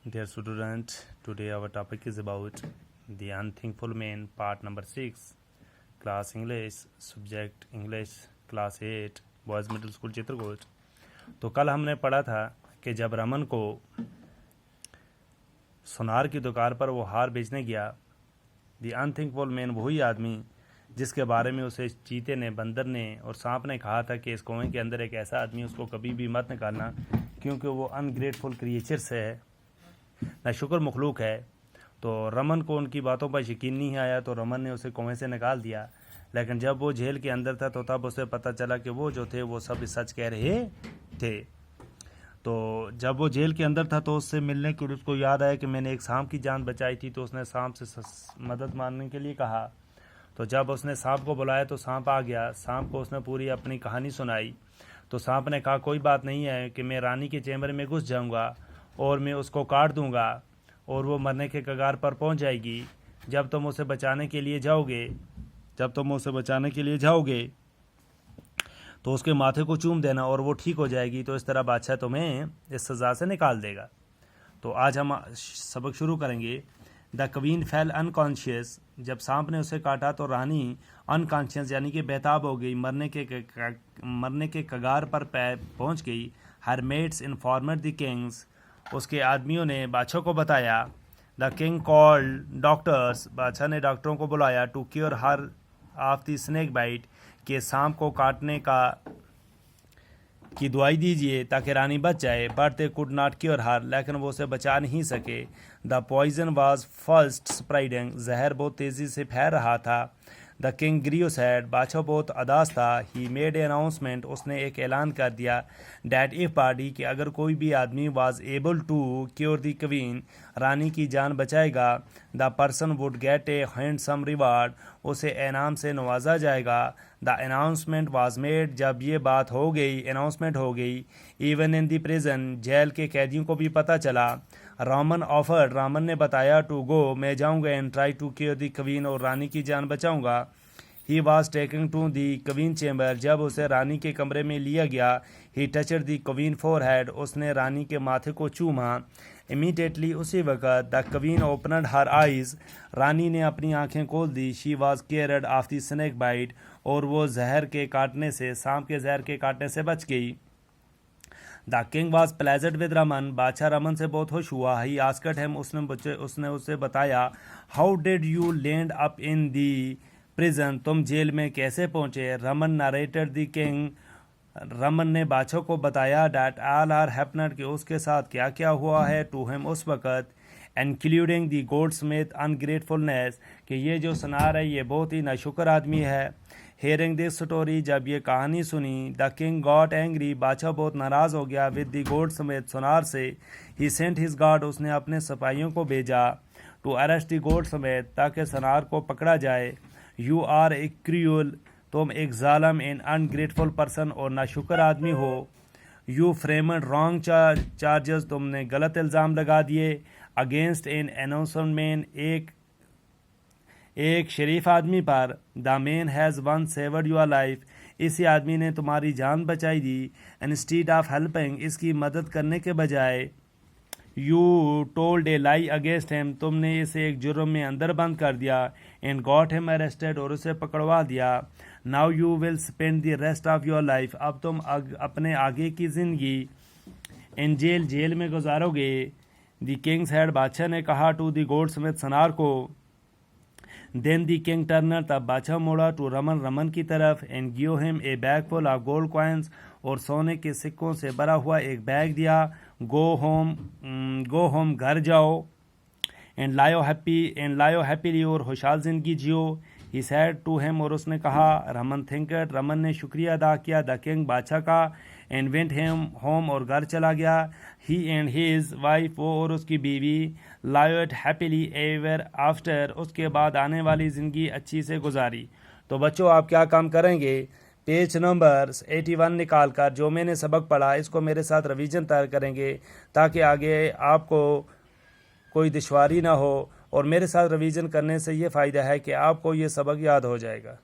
Dear student, today our topic is about the unthinkful man, part number 6, class English, subject English, class 8, boys middle school Chitrakoot. तो कल हमने पढ़ा था कि जब रमन को सुनार की दुकान पर वो हार बेचने गया, दी अनथिंकफुल मैन वही आदमी जिसके बारे में उसे चीते ने, बंदर ने और सांप ने कहा था कि इस कुएं के अंदर एक ऐसा आदमी, उसको कभी भी मत निकालना क्योंकि वो अनग्रेटफुल क्रिएचर्स है, नाशुक्र मखलूक है। तो रमन को उनकी बातों पर यकीन नहीं आया, तो रमन ने उसे कुएं से निकाल दिया। लेकिन जब वो जेल के अंदर था तो तब उसे पता चला कि वो जो थे वो सब सच कह रहे थे। तो जब वो जेल के अंदर था तो उससे मिलने के लिए उसको याद आया कि मैंने एक सांप की जान बचाई थी, तो उसने सांप से मदद मांगने के लिए कहा। तो जब उसने सांप को बुलाया तो सांप आ गया। सांप को उसने पूरी अपनी कहानी सुनाई। तो सांप ने कहा कोई बात नहीं है कि मैं रानी के चैम्बर में घुस जाऊंगा और मैं उसको काट दूंगा और वो मरने के कगार पर पहुंच जाएगी। जब तुम उसे बचाने के लिए जाओगे तो उसके माथे को चूम देना और वो ठीक हो जाएगी। तो इस तरह बादशाह तुम्हें इस सज़ा से निकाल देगा। तो आज हम सबक शुरू करेंगे। The queen fail unconscious. जब सांप ने उसे काटा तो रानी अनकॉन्शियस यानी कि बेताब हो गई, मरने के कगार पर पहुंच गई। Her mates informer the kings. उसके आदमियों ने बादशाह को बताया। The king called doctors. बादशाह ने डॉक्टरों को बुलाया to cure her of the snake bite, के सांप को काटने की दवाई दीजिए ताकि रानी बच जाए। But they could not cure her, लेकिन वो उसे बचा नहीं सके। The poison was first spreading. जहर बहुत तेज़ी से फैल रहा था। The king grieve sad. बादशाह बहुत अदास था। He made a announcement. उसने एक ऐलान कर दिया डैट इफ पार्टी, कि अगर कोई भी आदमी was able to cure the queen, रानी की जान बचाएगा, the person would get a handsome reward, उसे इनाम से नवाजा जाएगा। The announcement was made. जब ये बात हो गई, अनाउंसमेंट हो गई, इवन इन द प्रिजन, जेल के कैदियों को भी पता चला। रामन ऑफर्ड। रामन ने बताया टू गो, मैं जाऊंगा and try to cure the queen, और रानी की जान बचाऊंगा। He was taking to the queen chamber. जब उसे रानी के कमरे में लिया गया, he touched the queen forehead, उसने रानी के माथे को चूमा। इमीडिएटली उसी वक्त the queen opened her eyes, रानी ने अपनी आंखें खोल दी। She was cured of the snake bite, और वो सांप के जहर के काटने से बच गई। The king was pleasant with Raman. बादशाह रमन से बहुत खुश हुआ। ही आस्क्ड हिम, उसने उसे बताया how did you land up in the prison, तुम जेल में कैसे पहुंचे। Raman narrated the king. Raman ने बादशाह को बताया डैट ऑल आर हैपनेड, कि उसके साथ क्या क्या हुआ है। टू हिम, उस वक़्त, इंक्लूडिंग दी गोल्डस्मिथ अनग्रेटफुलनेस, कि ये जो सुनार है ये बहुत ही नाशुक्र आदमी है। हेयरिंग दिस स्टोरी, जब ये कहानी सुनी, द किंग गॉट एंग्री, बादशाह बहुत नाराज़ हो गया। विद द गोल्डस्मिथ, सुनार से। ही सेंट हिज गार्ड, उसने अपने सिपाहियों को भेजा टू अरेस्ट द गोल्डस्मिथ, ताकि सुनार को पकड़ा जाए। यू आर ए क्रूअल, तुम एक जालम एंड अनग्रेटफुल पर्सन और नाशुक्र आदमी हो। यू फ्रेमड रॉन्ग चार्जेस, तुमने गलत इल्ज़ाम लगा दिए। अगेंस्ट एन इनोसेंट मैन, एक शरीफ आदमी पर। The man has once saved your life, इसी आदमी ने तुम्हारी जान बचाई दी। इंस्टीड ऑफ हेल्पिंग, इसकी मदद करने के बजाय। You told A lie against him, तुमने इसे एक जुर्म में अंदर बंद कर दिया। एंड गॉट हिम अरेस्टेड, और उसे पकड़वा दिया। Now you will spend the rest of your life, अब तुम अपने आगे की जिंदगी इन जेल में गुजारोगे। द किंग सैड, बादशाह ने कहा टू द गोल्डस्मिथ, सुनार को। देन द किंग टर्नर, तब बादशाह मोड़ा टू रमन की तरफ। And give him a bag full of gold coins, और सोने के सिक्कों से भरा हुआ एक बैग दिया। गो होम, घर जाओ। एंड लायो हैप्पीली, और खुशहाल जिंदगी जियो। ही सैड टू हिम, और उसने कहा। रमन थिंकड, रमन ने शुक्रिया अदा किया द किंग, बादशाह का। एंड वेंट हिम होम, और घर चला गया। ही एंड हिज वाइफ, वो और उसकी बीवी, लायोड हैप्पीली एवर आफ्टर, उसके बाद आने वाली ज़िंदगी अच्छी से गुजारी। तो बच्चों, आप क्या काम करेंगे, पेज नंबर 81 निकाल कर जो मैंने सबक पढ़ा इसको मेरे साथ रिवीजन तैयार करेंगे, ताकि आगे आपको कोई दुश्वारी ना हो। और मेरे साथ रिवीजन करने से ये फ़ायदा है कि आपको ये सबक याद हो जाएगा।